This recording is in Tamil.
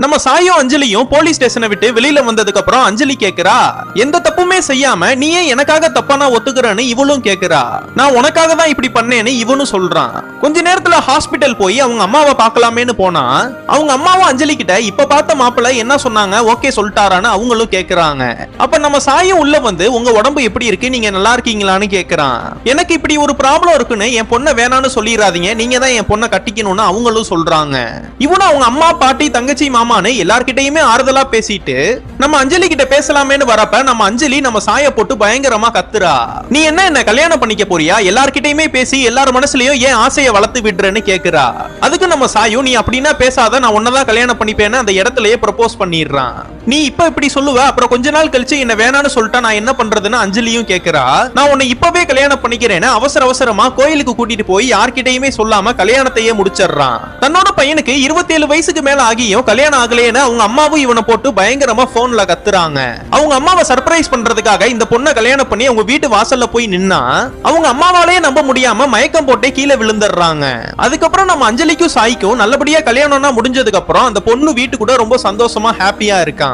நம்ம சாயும் அஞ்சலியும் போலீஸ் ஸ்டேஷனை விட்டு வெளியில வந்ததுக்கு அப்புறம் அஞ்சலி கேக்குறா, எந்த தப்புமே செய்யாம நீ ஏன் எனக்காக தப்பா நான் ஒத்துக்கிறேன்னு இவளும் கேக்குறா. நான் உனக்காக தான் இப்படி பண்ணேன்னு இவனும் சொல்றான். கொஞ்ச நேரத்துல ஹாஸ்பிட்டல் போய் அவங்க அம்மாவை பார்க்கலாமேன்னு போனா அவங்க அம்மாவும் அஞ்சலி கிட்ட இப்ப பார்த்த மாப்பிள்ள என்ன சொன்னாங்க, ஓகே சொல்லிட்டாரான்னு அவங்களும் கேக்குறாங்க. அப்ப நம்ம சாயும் உள்ள வந்து உங்க உடம்பு எப்படி இருக்கு, நீங்க நல்லா இருக்கீங்களான்னு கேக்குறான். எனக்கு இப்படி ஒரு ப்ராப்ளம் இருக்குன்னு என் பொண்ணை வேணான்னு சொல்லிடாதீங்க, நீங்க தான் என் பொண்ணை கட்டிக்கணும்னு அவங்களும் சொல்றாங்க. இவனும் அவங்க அம்மா பாட்டி தங்கச்சி மாமான்னு எல்லார்கிட்டயுமே ஆறுதலா பேசிட்டு நம்ம அஞ்சலி கிட்ட பேசலாமேன்னு வரப்ப நம்ம அஞ்சலி நம்ம சாய போட்டு பயங்கரமா கத்துறா. நீ என்ன கல்யாணம் பண்ணிக்க போறியா, எல்லார்கிட்டயுமே பேசி எல்லார் மனசுலயும் ஏன் ஆசையை வளர்த்து விடுறேன்னு கேக்குறா. அதுக்கு நம்ம சாயு, நீ அப்படின்னா பேசாத, நான் உன்னதான் கல்யாணம் பண்ணிப்பேன்னு அந்த இடத்துலயே ப்ரப்போஸ் பண்ணிடுறான். நீ இப்ப இப்படி சொல்லுவ, அப்புறம் கொஞ்ச நாள் கழிச்சு என்ன வேணான்னு சொல்லிட்டா நான் என்ன பண்றதுன்னு அஞ்சலியும் கேக்குறா. நான் உன்னை இப்பவே கல்யாணம் பண்ணிக்கிறேன்னு அவசர அவசரமா கோயிலுக்கு கூட்டிட்டு போய் யார்கிட்டயுமே சொல்லாம கல்யாணத்தையே முடிச்சிடுறான். தன்னோட பையனுக்கு 27 வயசுக்கு மேல ஆகியும் கல்யாணம் ஆகலைன்னு அவங்க அம்மாவும் இவனை போட்டு பயங்கரமா போன்ல கத்துறாங்க. அவங்க அம்மாவை சர்ப்ரைஸ் பண்றதுக்காக இந்த பொண்ணை கல்யாணம் பண்ணி அவங்க வீட்டு வாசல்ல போய் நின்னா அவங்க அம்மாவாலே நம்ப முடியாம மயக்கம் போட்டே கீழே விழுந்துடுறாங்க. அதுக்கப்புறம் நம்ம அஞ்சலிக்கும் சாய்க்கும் நல்லபடியா கல்யாணம்னா முடிஞ்சதுக்கு அப்புறம் அந்த பொண்ணு வீட்டு கூட ரொம்ப சந்தோஷமா ஹாப்பியா இருக்கான்.